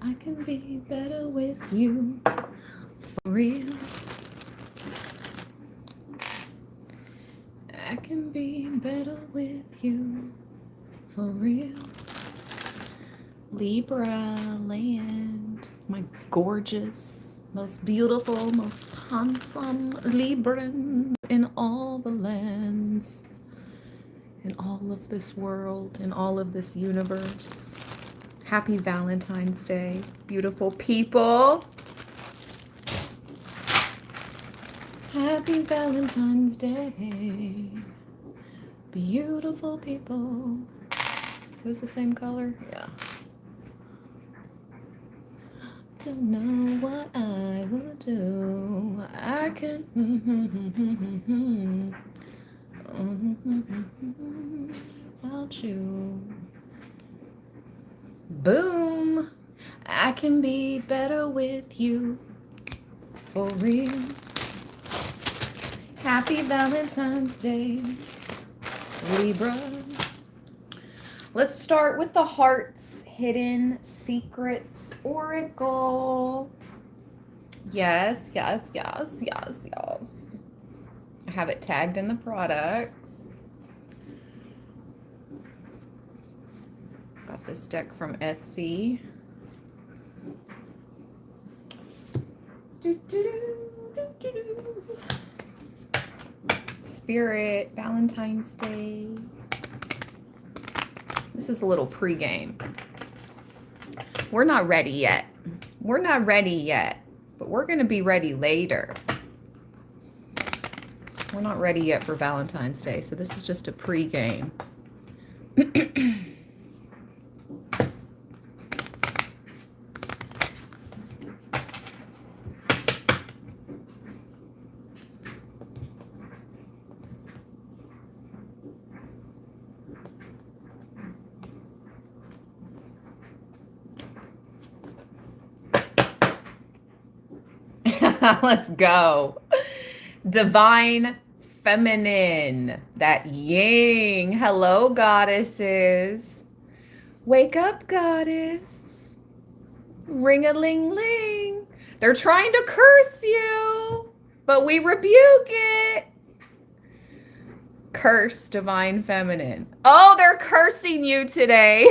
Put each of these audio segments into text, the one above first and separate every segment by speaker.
Speaker 1: I can be better with you, for real. I can be better with you, for real. Libra land, my gorgeous, most beautiful, most handsome Libran in all the lands, in all of this world, in all of this universe. Happy Valentine's Day, beautiful people. Happy Valentine's Day, beautiful people. Who's the same color? Yeah. Don't know what I will do. I can without you. Boom. I can be better with you, for real. Happy Valentine's Day, Libra. Let's start with the Heart's Hidden Secrets Oracle. Yes, yes, yes, yes, yes. I have it tagged in the products. Got this deck from Etsy. Spirit, Valentine's Day. This is a little pregame. We're not ready yet. We're not ready yet, but we're going to be ready later. We're not ready yet for Valentine's Day, so this is just a pregame. Let's go. Divine Feminine, that yang. Hello, goddesses. Wake up, goddess. Ring-a-ling-ling. They're trying to curse you, but we rebuke it. Curse, Divine Feminine. Oh, they're cursing you today.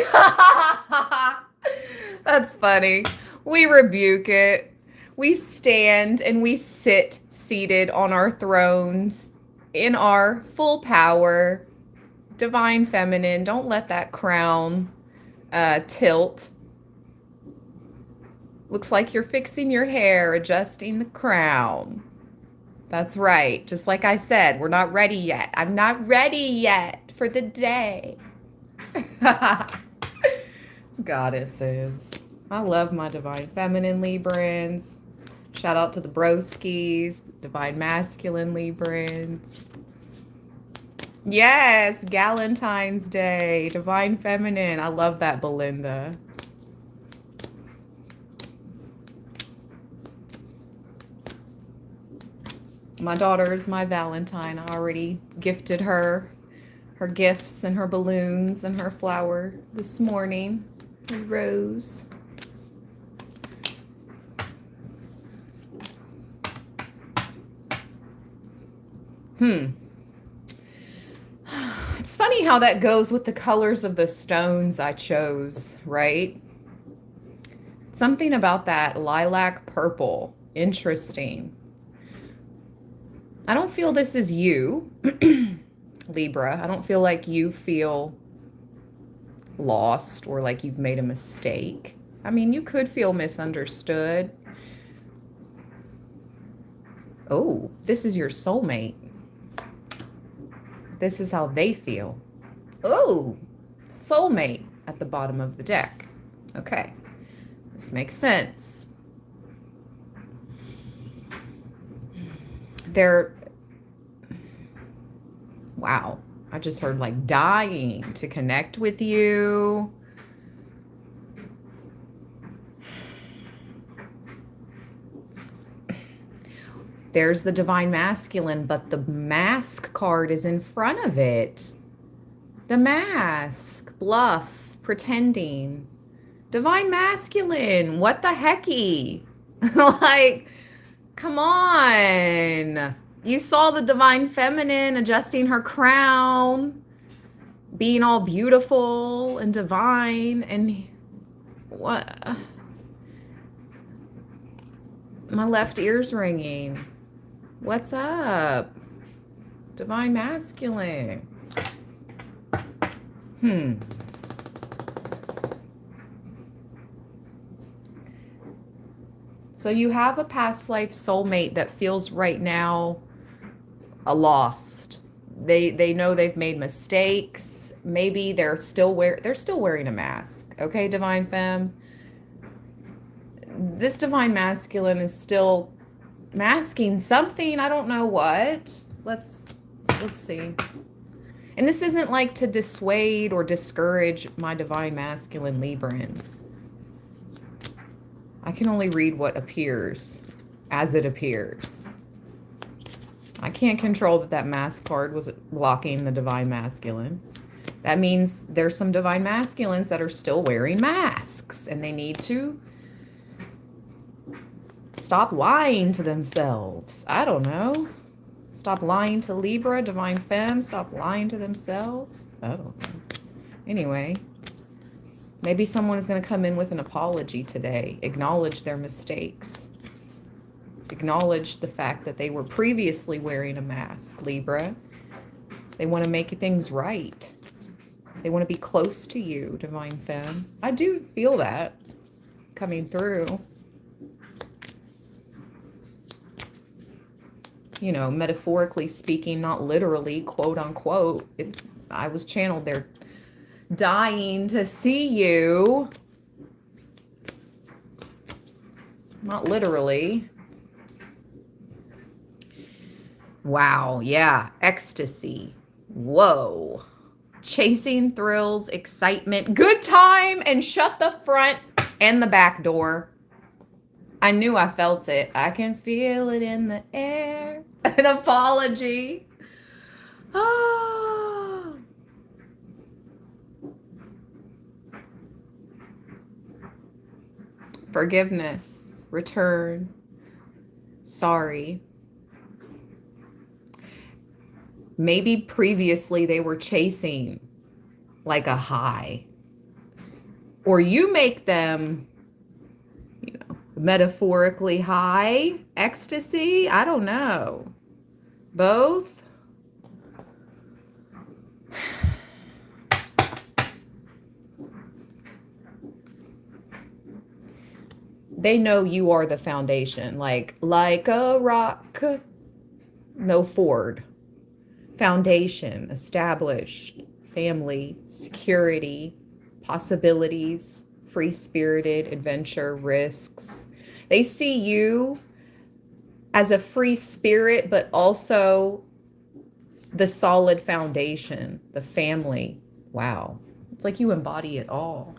Speaker 1: That's funny. We rebuke it. We stand and we sit seated on our thrones in our full power. Divine Feminine, don't let that crown tilt. Looks like you're fixing your hair, adjusting the crown. That's right. Just like I said, we're not ready yet. I'm not ready yet for the day. Goddesses. I love my Divine Feminine Librans. Shout out to the broskies, Divine Masculine Librans. Yes, Valentine's Day, Divine Feminine. I love that, Belinda. My daughter is my Valentine. I already gifted her gifts and her balloons and her flower this morning, her rose. It's funny how that goes with the colors of the stones I chose, right? Something about that lilac purple. Interesting. I don't feel this is you, Libra. I don't feel like you feel lost or like you've made a mistake. I mean, you could feel misunderstood. Oh, this is your soulmate. This is how they feel. Oh, soulmate at the bottom of the deck. Okay, this makes sense. Wow, I just heard like dying to connect with you. There's the Divine Masculine, but the mask card is in front of it. The mask, bluff, pretending. Divine Masculine, what the hecky? Like, come on. You saw the Divine Feminine adjusting her crown, being all beautiful and divine, and what? My left ear's ringing. What's up? Divine Masculine. So you have a past life soulmate that feels right now lost. They know they've made mistakes. Maybe they're still wearing a mask. Okay, Divine Femme. This Divine Masculine is still masking something. I don't know what. Let's see. And this isn't like to dissuade or discourage my Divine Masculine Librans. I can only read what appears as it appears. I can't control that mask card was blocking the Divine Masculine. That means there's some Divine Masculines that are still wearing masks, and they need to stop lying to themselves. I don't know. Stop lying to Libra, Divine Femme. Stop lying to themselves. I don't know. Anyway. Maybe someone is going to come in with an apology today. Acknowledge their mistakes. Acknowledge the fact that they were previously wearing a mask, Libra. They want to make things right. They want to be close to you, Divine Femme. I do feel that coming through. You know, metaphorically speaking, not literally, quote unquote. I was channeled there. Dying to see you. Not literally. Wow, yeah. Ecstasy. Whoa. Chasing thrills, excitement, good time, and shut the front and the back door. I knew I felt it. I can feel it in the air. An apology. Oh. Forgiveness, return, sorry. Maybe previously they were chasing like a high. Or you make them, you know, metaphorically high, ecstasy, I don't know. Both. They know you are the foundation, like a rock, no Ford. Foundation, established, family, security, possibilities, free-spirited, adventure, risks. They see you as a free spirit, but also the solid foundation, the family. Wow. It's like you embody it all.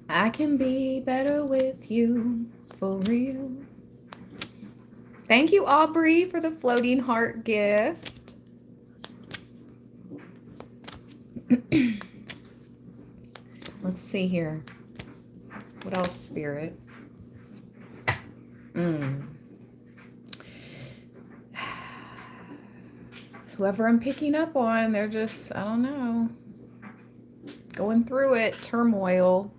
Speaker 1: I can be better with you, for real. Thank you, Aubrey, for the floating heart gift. Let's see here. What else, Spirit? Whoever I'm picking up on, they're just, I don't know, going through it, turmoil.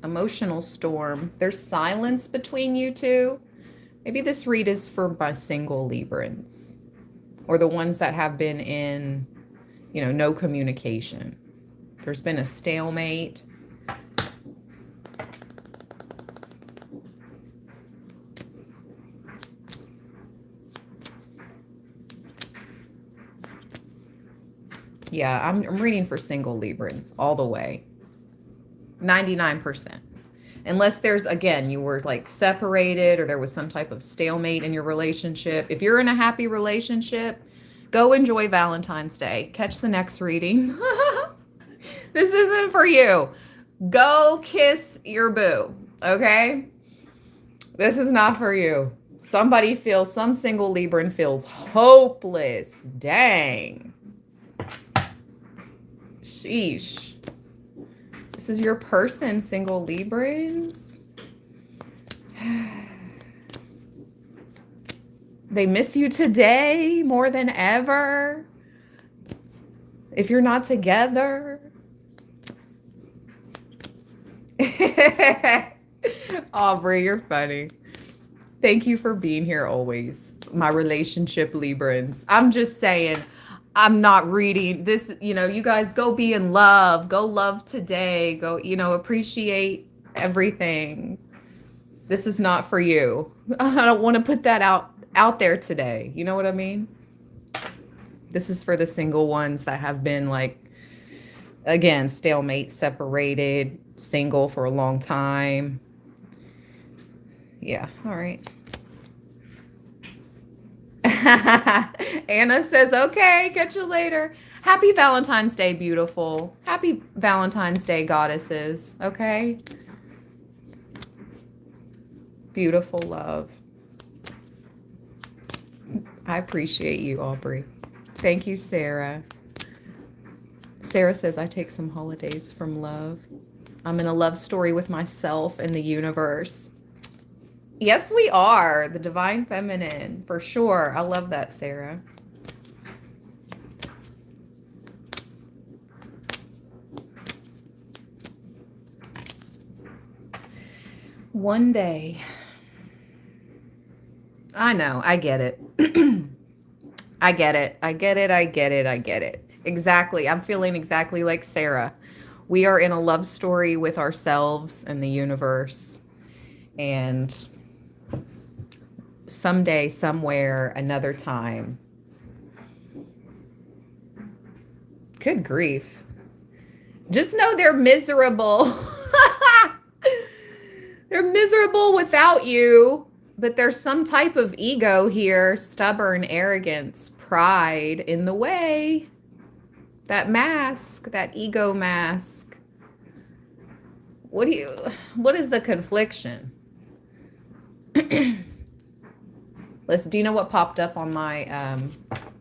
Speaker 1: Emotional storm. There's silence between you two. Maybe this read is for my single Librans or the ones that have been in, you know, no communication. There's been a stalemate. Yeah, I'm reading for single Librans all the way. 99%. Unless there's, again, you were like separated or there was some type of stalemate in your relationship. If you're in a happy relationship, go enjoy Valentine's Day. Catch the next reading. This isn't for you. Go kiss your boo, okay? This is not for you. Some single Libran feels hopeless. Dang. Sheesh. This is your person, single Librans. They miss you today more than ever. If you're not together. Aubrey, you're funny. Thank you for being here always, my relationship Librans. I'm just saying, I'm not reading this, you guys go be in love, go love today, go, appreciate everything. This is not for you. I don't want to put that out there today. You know what I mean? This is for the single ones that have been like, again, stalemate, separated, single for a long time. Yeah, all right. Anna says, okay, catch you later. Happy Valentine's Day, beautiful. Happy Valentine's Day, goddesses, okay? Beautiful love. I appreciate you, Aubrey. Thank you, Sarah. Sarah says, I take some holidays from love. I'm in a love story with myself and the universe. Yes, we are. The divine feminine, for sure. I love that, Sarah. One day. I know. I get it. I get it. I get it. I get it. I get it. Exactly. I'm feeling exactly like Sarah. We are in a love story with ourselves and the universe. And someday, somewhere, another time. Good grief. Just know they're miserable. They're miserable without you. But there's some type of ego here, stubborn arrogance, pride in the way. That mask, that ego mask. What is the confliction? Do you know what popped up on my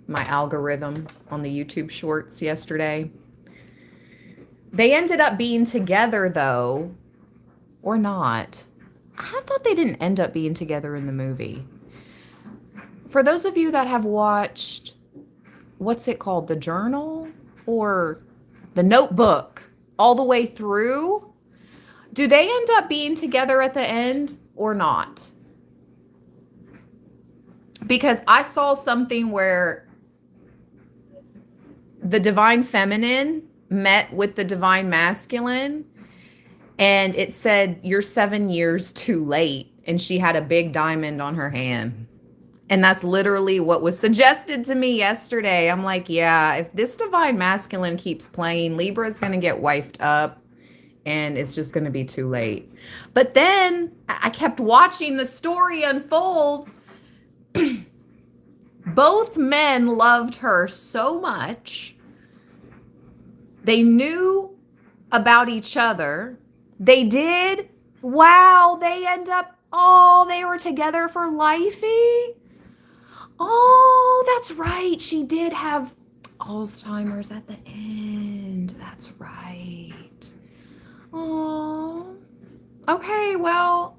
Speaker 1: my algorithm on the YouTube shorts yesterday? They ended up being together though, or not. I thought they didn't end up being together in the movie. For those of you that have watched, what's it called? The Journal or The Notebook all the way through? Do they end up being together at the end or not? Because I saw something where the divine feminine met with the divine masculine, and it said, you're 7 years too late. And she had a big diamond on her hand. And that's literally what was suggested to me yesterday. I'm like, yeah, if this divine masculine keeps playing, Libra is going to get wifed up and it's just going to be too late. But then I kept watching the story unfold. Both men loved her so much. They knew about each other. They did. Wow, they end up, they were together for lifey. Oh, that's right. She did have Alzheimer's at the end. That's right. Oh, okay, well,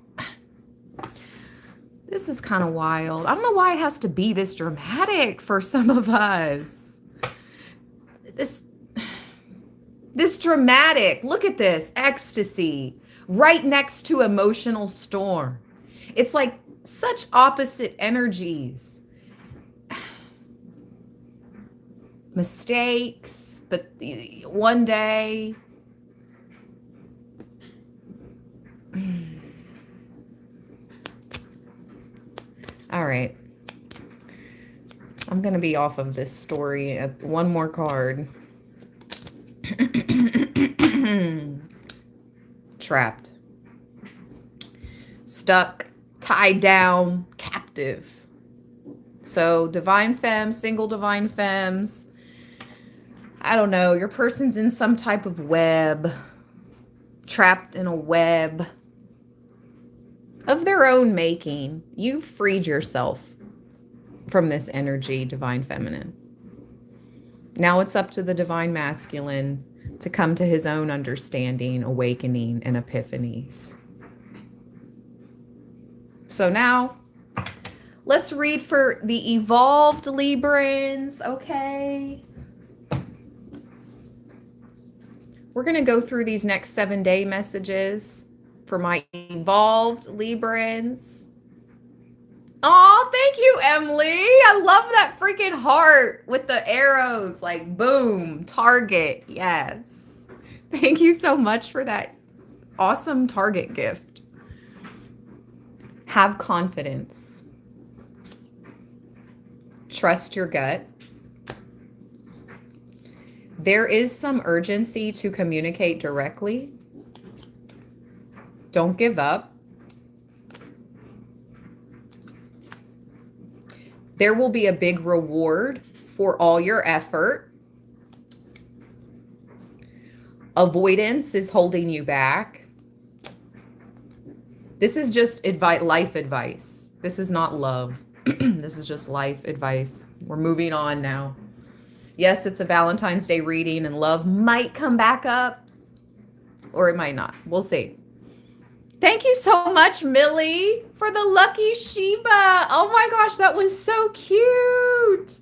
Speaker 1: this is kind of wild. I don't know why it has to be this dramatic for some of us. This dramatic, look at this, ecstasy, right next to emotional storm. It's like such opposite energies. Mistakes, but one day. All right. I'm going to be off of this story. One more card. Trapped. Stuck, tied down, captive. So divine femmes, single divine femmes. I don't know. Your person's in some type of web. Trapped in a web of their own making. You've freed yourself from this energy, divine feminine. Now it's up to the divine masculine to come to his own understanding, awakening, and epiphanies. So now let's read for the evolved Librans, okay? We're going to go through these next 7-day messages for my evolved Librans. Oh, thank you, Emily. I love that freaking heart with the arrows, like boom, target. Yes. Thank you so much for that awesome target gift. Have confidence. Trust your gut. There is some urgency to communicate directly. Don't give up. There will be a big reward for all your effort. Avoidance is holding you back. This is just life advice. This is not love. This is just life advice. We're moving on now. Yes, it's a Valentine's Day reading and love might come back up or it might not. We'll see. Thank you so much, Millie, for the lucky Sheba. Oh my gosh, that was so cute.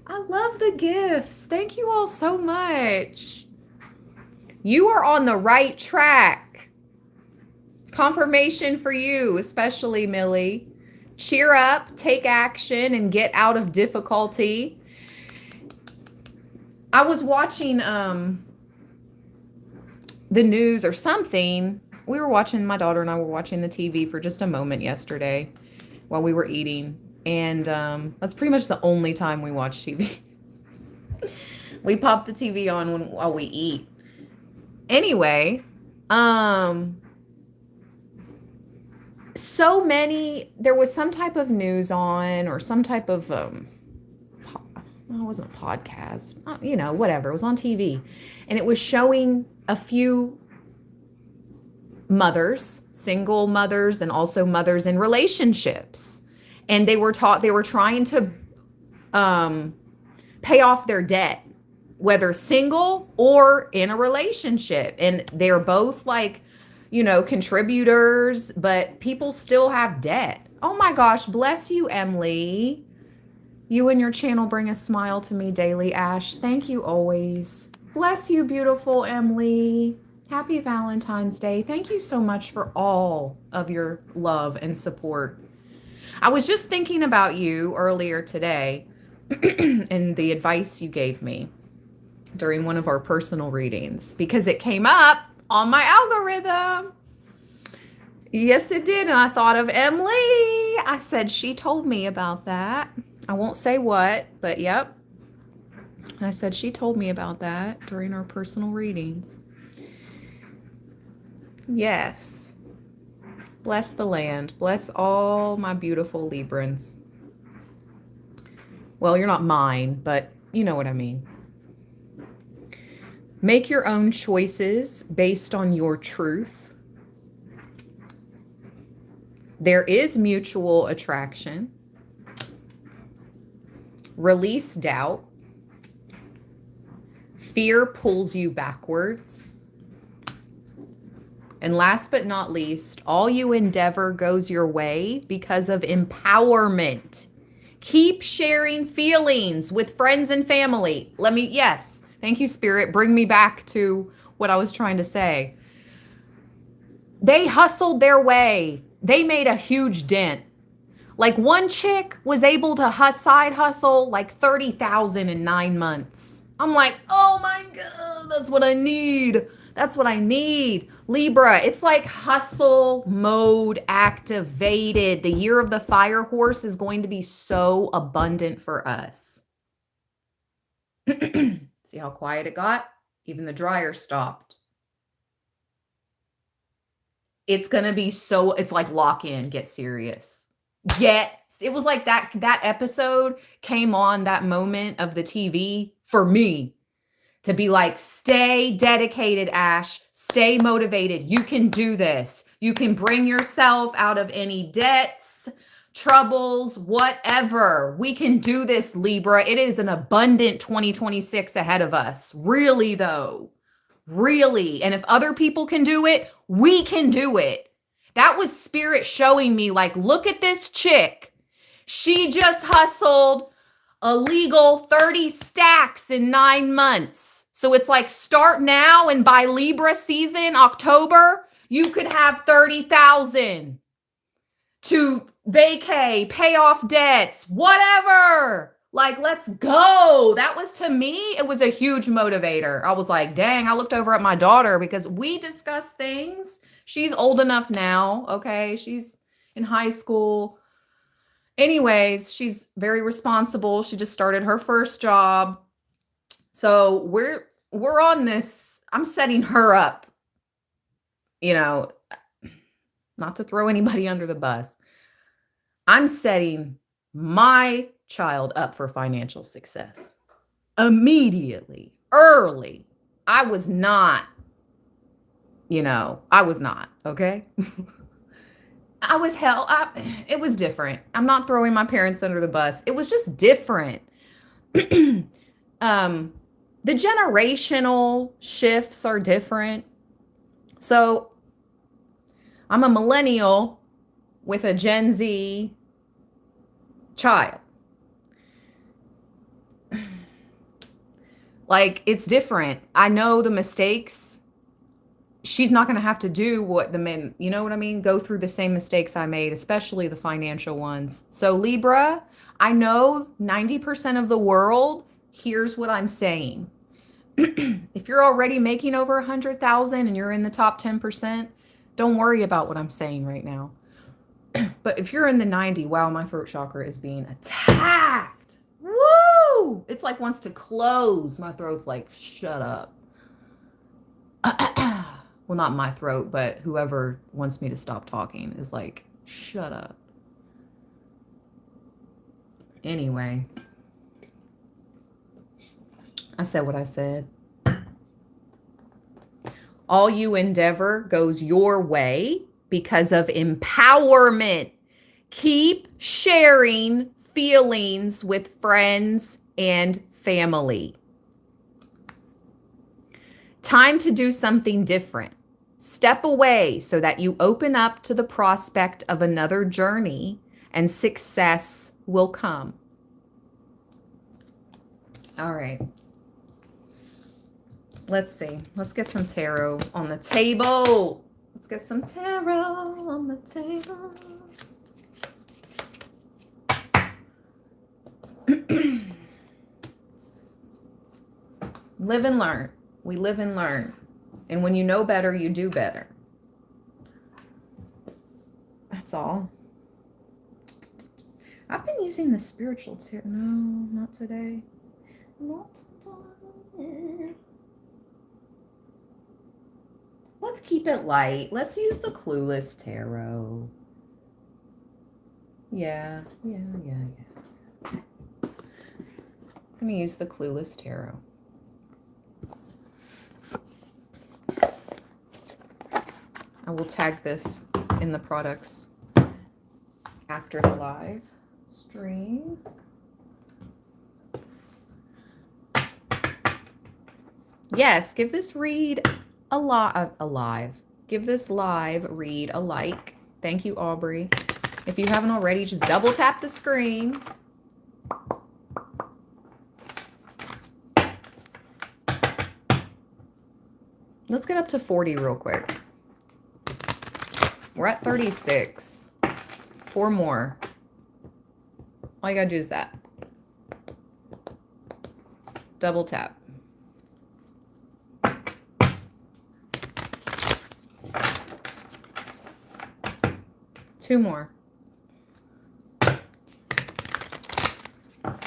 Speaker 1: I love the gifts. Thank you all so much. You are on the right track. Confirmation for you, especially Millie. Cheer up, take action, and get out of difficulty. I was watching the news or something. We were watching, my daughter and I were watching the TV for just a moment yesterday while we were eating. And that's pretty much the only time we watch TV. We pop the TV on while we eat. Anyway, so many, there was some type of news on or some type of, it wasn't a podcast, you know, whatever. It was on TV. And it was showing a few mothers, single mothers, and also mothers in relationships. And they were trying to pay off their debt, whether single or in a relationship. And they're both like, you know, contributors, but people still have debt. Oh my gosh, bless you, Emily. You and your channel bring a smile to me daily, Ash. Thank you always. Bless you, beautiful Emily. Happy Valentine's Day. Thank you so much for all of your love and support. I was just thinking about you earlier today and the advice you gave me during one of our personal readings because it came up on my algorithm. Yes, it did. And I thought of Emily. I said, she told me about that. I won't say what, but yep. I said, she told me about that during our personal readings. Yes. Bless the land. Bless all my beautiful Librans. Well, you're not mine, but you know what I mean. Make your own choices based on your truth. There is mutual attraction. Release doubt. Fear pulls you backwards. And last but not least, all you endeavor goes your way because of empowerment. Keep sharing feelings with friends and family. Yes, thank you, Spirit. Bring me back to what I was trying to say. They hustled their way. They made a huge dent. Like one chick was able to side hustle like 30,000 in 9 months. I'm like, oh my God, that's what I need. That's what I need. Libra, it's like hustle mode activated. The year of the fire horse is going to be so abundant for us. See how quiet it got? Even the dryer stopped. It's going to be it's like lock in, get serious. It was like that episode came on that moment of the TV for me. To be like, stay dedicated, Ash. Stay motivated. You can do this. You can bring yourself out of any debts. troubles, whatever. We can do this, Libra. It is an abundant 2026 ahead of us. Really, though. Really. And if other people can do it, we can do it. That was spirit showing me, like, look at this chick. She just hustled a legal 30 stacks in 9 months. So it's like, start now, and by Libra season, October, you could have 30,000 to vacay, pay off debts, whatever. Like, let's go. That was, to me, it was a huge motivator. I was like, dang, I looked over at my daughter because we discuss things. She's old enough now, okay? She's in high school. Anyways, she's very responsible. She just started her first job. So we're on this. I'm setting her up, you know, not to throw anybody under the bus. I'm setting my child up for financial success immediately, early. I was not, okay? It was different. I'm not throwing my parents under the bus. It was just different. The generational shifts are different. So I'm a millennial with a Gen Z child. Like, it's different. I know the mistakes. She's not going to have to do what the men, you know what I mean? Go through the same mistakes I made, especially the financial ones. So Libra, I know 90% of the world hears what I'm saying. If you're already making over 100,000 and you're in the top 10%, don't worry about what I'm saying right now. But if you're in the 90, wow, my throat chakra is being attacked. Woo! It's like wants to close. My throat's like, shut up. Well, not my throat, but whoever wants me to stop talking is like, shut up. Anyway, I said what I said. All you endeavor goes your way because of empowerment. Keep sharing feelings with friends and family. Time to do something different. Step away so that you open up to the prospect of another journey and success will come. All right. Let's see. Let's get some tarot on the table. Let's get some tarot on the table. Live and learn. We live and learn. And when you know better, you do better. That's all. I've been using the spiritual tarot. No, not today. Not today. Let's keep it light. Let's use the Clueless Tarot. Yeah. Let me use the Clueless Tarot. I will tag this in the products after the live stream. Yes, give this read alive. Give this live read a like. Thank you, Aubrey. If you haven't already, just double tap the screen. Let's get up to 40 real quick. We're at 36. 4 more. All you gotta do is that. Double tap. Two more.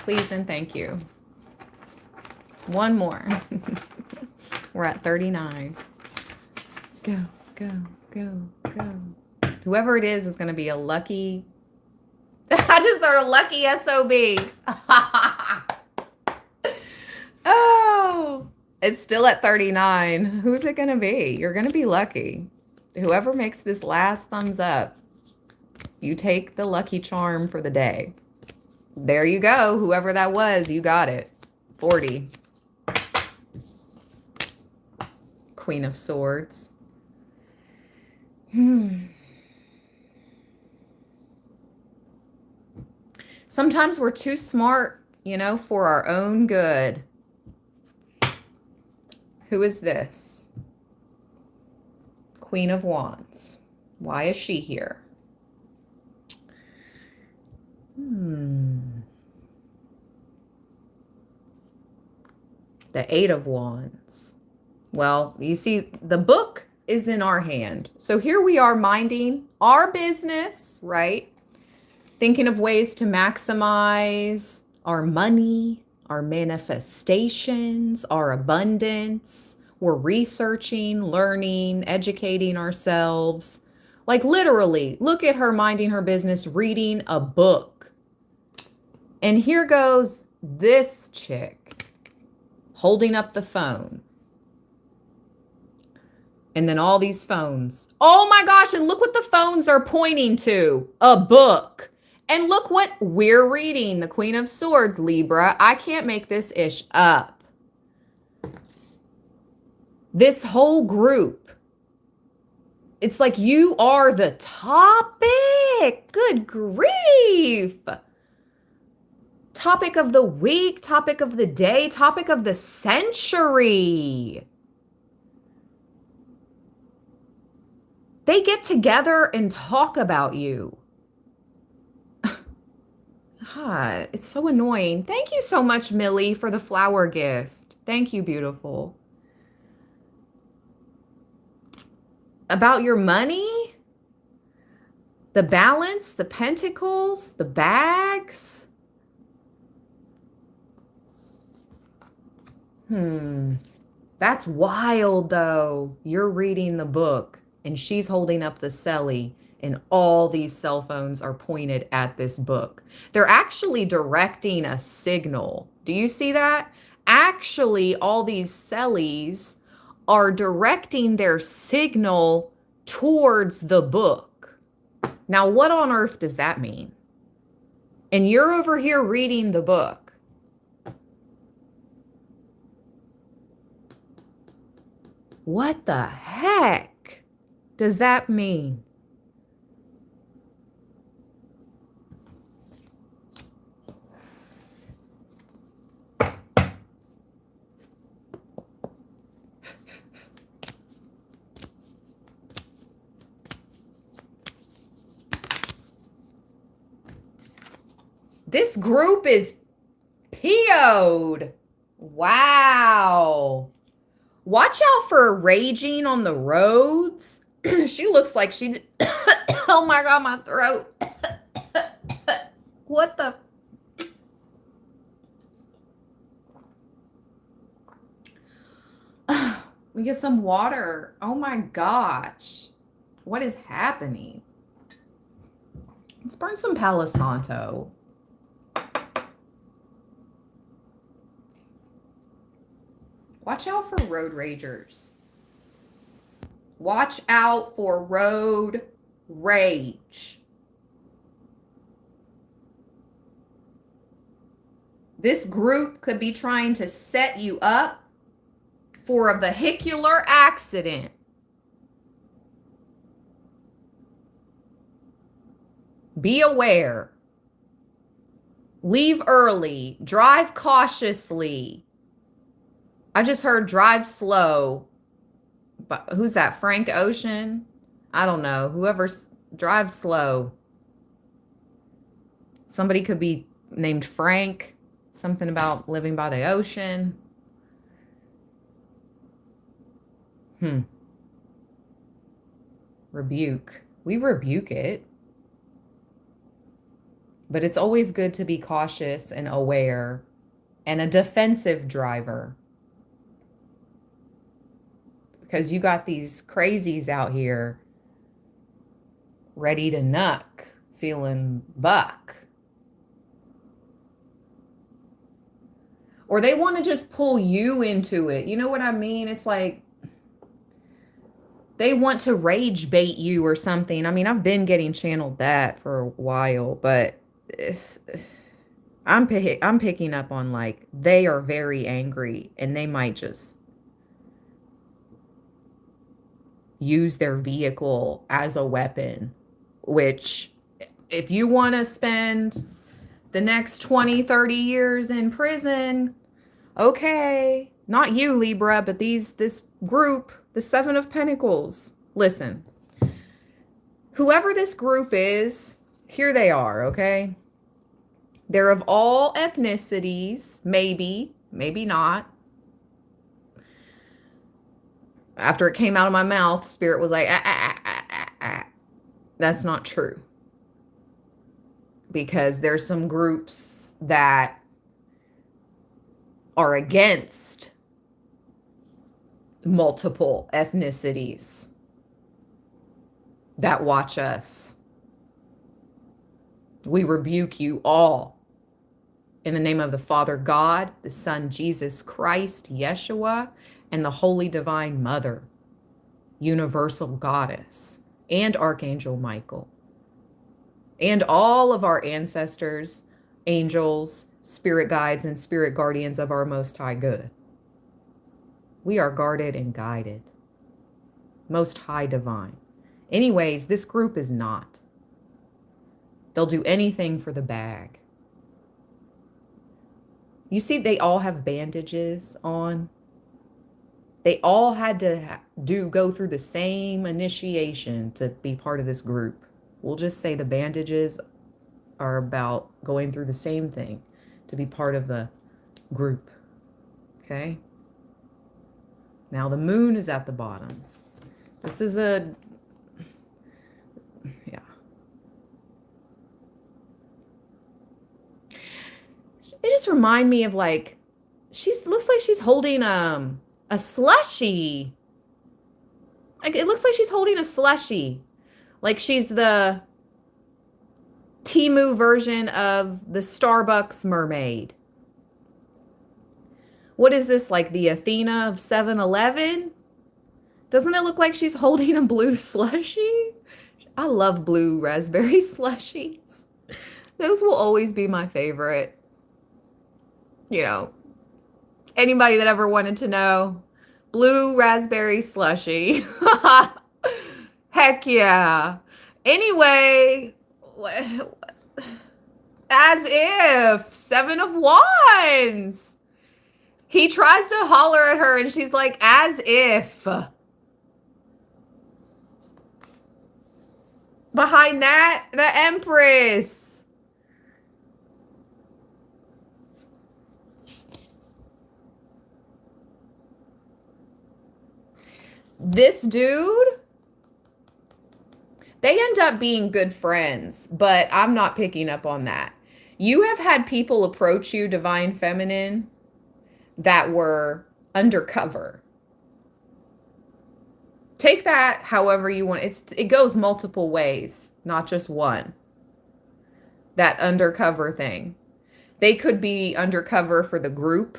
Speaker 1: Please and thank you. One more. We're at 39. Go, go, go, go. Whoever it is going to be a lucky... I just heard a lucky SOB. Oh, it's still at 39. Who's it going to be? You're going to be lucky. Whoever makes this last thumbs up. You take the lucky charm for the day. There you go. Whoever that was, you got it. 40. Queen of Swords. Sometimes we're too smart, you know, for our own good. Who is this? Queen of Wands. Why is she here? The Eight of Wands. Well, you see, the book is in our hand. So here we are minding our business, right? Thinking of ways to maximize our money, our manifestations, our abundance. We're researching, learning, educating ourselves. Like literally, look at her minding her business, reading a book. And here goes this chick holding up the phone. And then all these phones. Oh my gosh, and look what the phones are pointing to. A book. And look what we're reading. The Queen of Swords, Libra. I can't make this ish up. This whole group. It's like you are the topic. Good grief. Topic of the week, topic of the day, topic of the century. They get together and talk about you. It's so annoying. Thank you so much, Millie, for the flower gift. Thank you, beautiful. About your money? The balance, the pentacles, the bags? That's wild, though. You're reading the book, and she's holding up the celly. And all these cell phones are pointed at this book. They're actually directing a signal. Do you see that? Actually, all these cellies are directing their signal towards the book. Now, what on earth does that mean? And you're over here reading the book. What the heck does that mean? This group is PO'd. Wow. Watch out for raging on the roads. She looks like she... Oh my God, my throat. What the... Let me get some water. Oh my gosh. What is happening? Let's burn some Palo Santo. Watch out for road ragers. Watch out for road rage. This group could be trying to set you up for a vehicular accident. Be aware. Leave early. Drive cautiously. I just heard drive slow. But who's that? Frank Ocean? I don't know. Whoever drives slow. Somebody could be named Frank. Something about living by the ocean. Rebuke. We rebuke it. But it's always good to be cautious and aware and a defensive driver. Because you got these crazies out here ready to knuck, feeling buck. Or they want to just pull you into it. You know what I mean? It's like They want to rage bait you or something. I mean, I've been getting channeled that for a while, but it's, I'm picking up on like they are very angry and they might just use their vehicle as a weapon, which if you want to spend the next 20, 30 years in prison, okay, not you, Libra, but this group, the Seven of Pentacles. Listen, whoever this group is, here they are, okay? They're of all ethnicities, maybe, maybe not. After it came out of my mouth, Spirit was like, That's not true. Because there's some groups that are against multiple ethnicities that watch us. We rebuke you all in the name of the Father God, the Son Jesus Christ, Yeshua, and the Holy Divine Mother, Universal Goddess, and Archangel Michael, and all of our ancestors, angels, spirit guides, and spirit guardians of our Most High Good. We are guarded and guided. Most High Divine. Anyways, this group is not. They'll do anything for the bag. You see, they all have bandages on. They all had to go through the same initiation to be part of this group. We'll just say the bandages are about going through the same thing to be part of the group. Okay? Now the moon is at the bottom. This is yeah. It just reminds me of like, looks like she's holding a slushie. Like it looks like she's holding a slushie. Like she's the Temu version of the Starbucks mermaid. What is this, like the Athena of 7-Eleven? Doesn't it look like she's holding a blue slushie? I love blue raspberry slushies. Those will always be my favorite. You know, anybody that ever wanted to know, blue raspberry slushie. Heck yeah. Anyway, as if, Seven of Wands. He tries to holler at her and she's like, as if. Behind that, the Empress. This dude, they end up being good friends, but I'm not picking up on that. You have had people approach you, Divine Feminine, that were undercover. Take that however you want. It goes multiple ways, not just one. That undercover thing. They could be undercover for the group.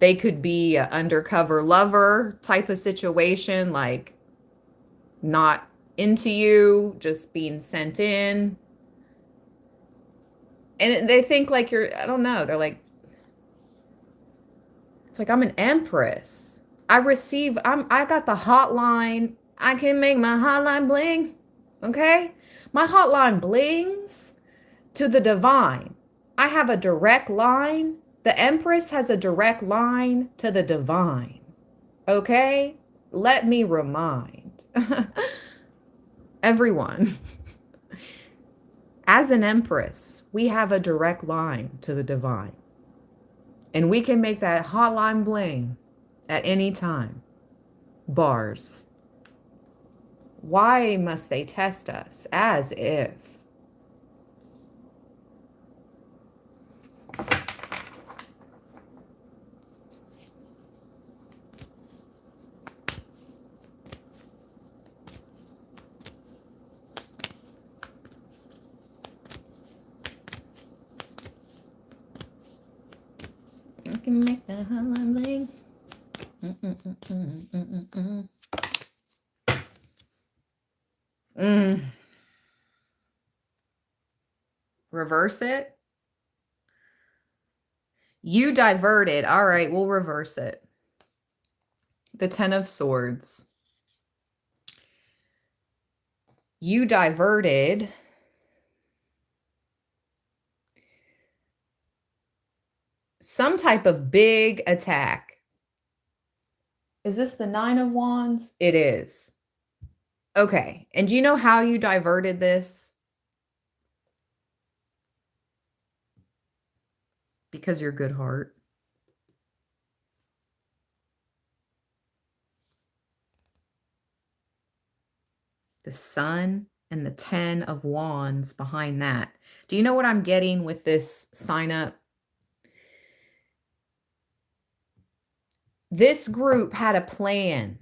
Speaker 1: They could be an undercover lover type of situation, like not into you, just being sent in. And they think like you're, I don't know, they're like, it's like, I'm an empress. I got the hotline. I can make my hotline bling. Okay? My hotline blings to the divine. I have a direct line. The Empress has a direct line to the divine. Okay? Let me remind everyone. As an Empress, we have a direct line to the divine. And we can make that hotline bling at any time. Bars. Why must they test us? As if. I can make that hotline bling. Reverse it. You diverted. All right, we'll reverse it. The Ten of Swords. You diverted some type of big attack. Is this the Nine of Wands? It is. Okay. And do you know how you diverted this? Because you're good heart. The Sun and the 10 of Wands behind that. Do you know what I'm getting with this sign up? This group had a plan,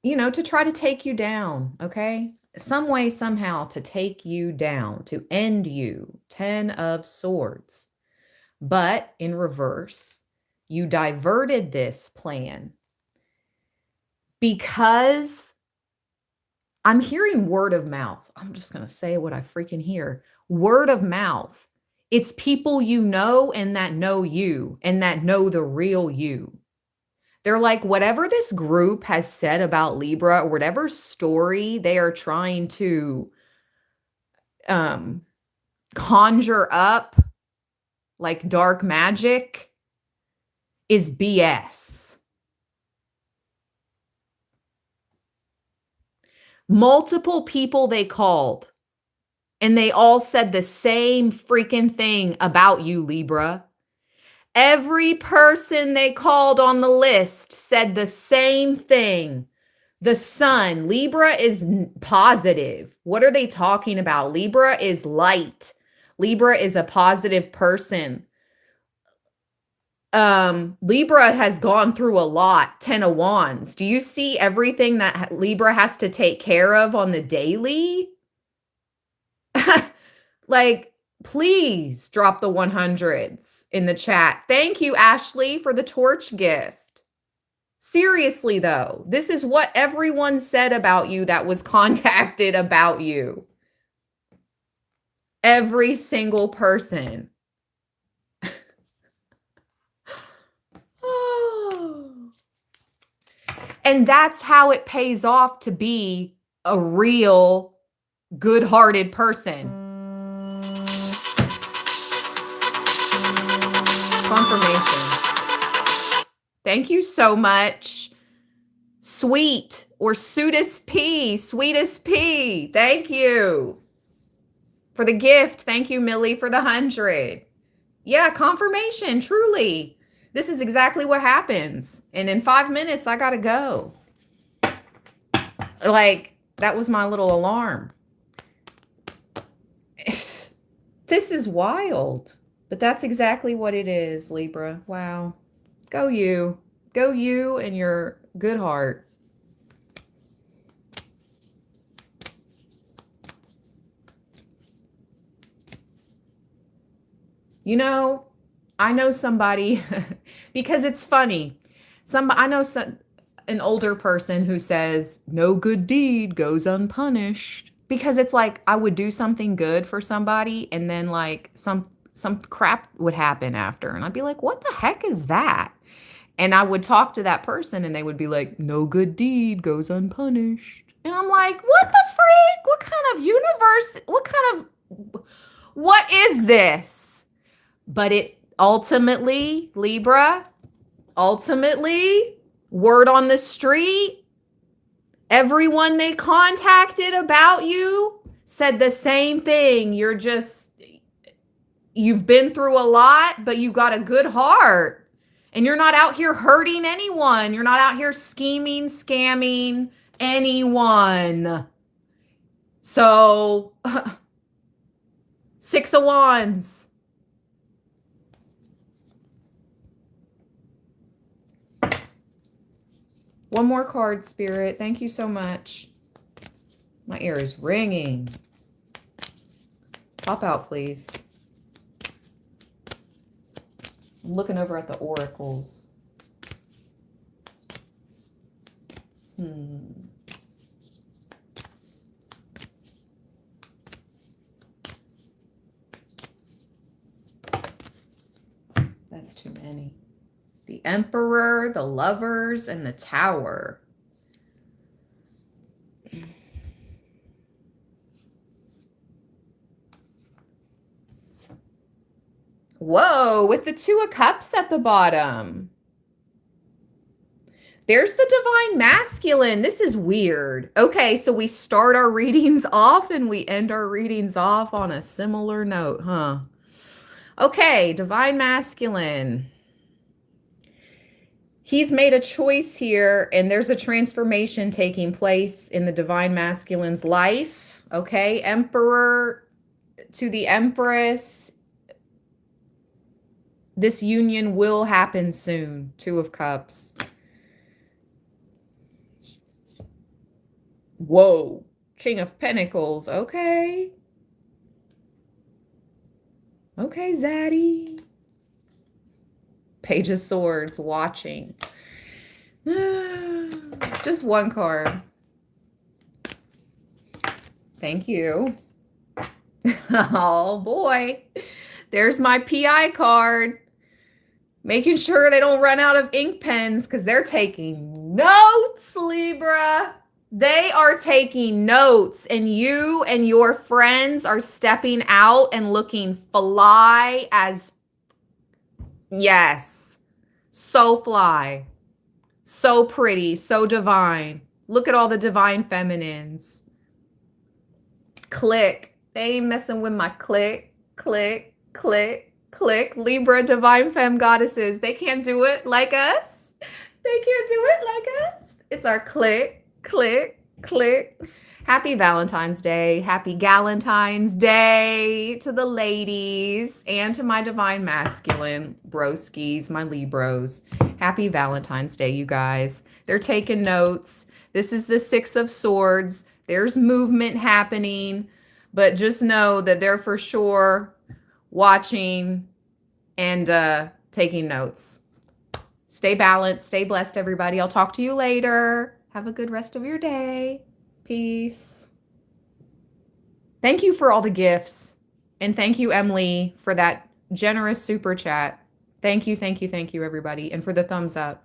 Speaker 1: to try to take you down, okay? Some way, somehow to take you down, to end you. 10 of Swords. But in reverse, you diverted this plan because I'm hearing word of mouth. I'm just going to say what I freaking hear. Word of mouth. It's people you know and that know you and that know the real you. They're like, whatever this group has said about Libra or whatever story they are trying to conjure up like dark magic is BS. Multiple people they called, and they all said the same freaking thing about you, Libra. Every person they called on the list said the same thing. The Sun, Libra is positive. What are they talking about? Libra is light. Libra is a positive person. Libra has gone through a lot. 10 of Wands. Do you see everything that Libra has to take care of on the daily? Like, please drop the 100s in the chat. Thank you, Ashley, for the torch gift. Seriously, though, this is what everyone said about you that was contacted about you. Every single person. And that's how it pays off to be a real good-hearted person. Confirmation. Thank you so much. Sweet or Sweetest P. Thank you for the gift. Thank you, Millie, for the 100. Yeah, confirmation, truly. This is exactly what happens. And in 5 minutes, I got to go. Like, that was my little alarm. This is wild. But that's exactly what it is, Libra. Wow. Go you. Go you and your good heart. I know somebody, because it's funny. I know an older person who says, no good deed goes unpunished. Because it's like, I would do something good for somebody, and then like some crap would happen after. And I'd be like, what the heck is that? And I would talk to that person, and they would be like, no good deed goes unpunished. And I'm like, what the freak? What kind of universe? What is this? But it ultimately, Libra, word on the street, everyone they contacted about you said the same thing. You've been through a lot, but you got a good heart. And you're not out here hurting anyone. You're not out here scheming, scamming anyone. So, 6 of Wands. One more card, Spirit. Thank you so much. My ear is ringing. Pop out, please. I'm looking over at the oracles. too many. The Emperor, the Lovers, and the Tower. Whoa, with the Two of Cups at the bottom. There's the Divine Masculine. This is weird. Okay, so we start our readings off and we end our readings off on a similar note, huh? Okay, Divine Masculine. He's made a choice here, and there's a transformation taking place in the Divine Masculine's life. Okay, Emperor to the Empress. This union will happen soon. Two of Cups. Whoa. King of Pentacles. Okay. Okay, Zaddy. Page of Swords. Watching. Just one card. Thank you. Oh, boy. There's my PI card. Making sure they don't run out of ink pens because they're taking notes, Libra. They are taking notes, and you and your friends are stepping out and looking fly as, yes, so fly, so pretty, so divine. Look at all the divine feminines. Click. They ain't messing with my click, click, click, click. Libra, divine femme goddesses. They can't do it like us. They can't do it like us. It's our click, click, click. Happy Valentine's Day. Happy Galentine's Day to the ladies and to my divine masculine broskies, my Libros. Happy Valentine's Day, you guys. They're taking notes. This is the Six of Swords. There's movement happening, but just know that they're for sure watching and taking notes. Stay balanced. Stay blessed, everybody. I'll talk to you later. Have a good rest of your day. Peace. Thank you for all the gifts. And thank you, Emily, for that generous super chat. Thank you, thank you, thank you, everybody. And for the thumbs up.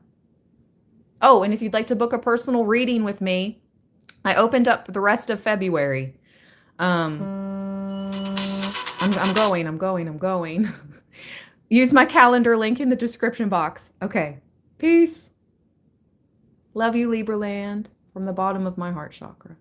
Speaker 1: Oh, and if you'd like to book a personal reading with me, I opened up the rest of February. I'm going. Use my calendar link in the description box. Okay. Peace. Love you, Libra land, from the bottom of my heart chakra.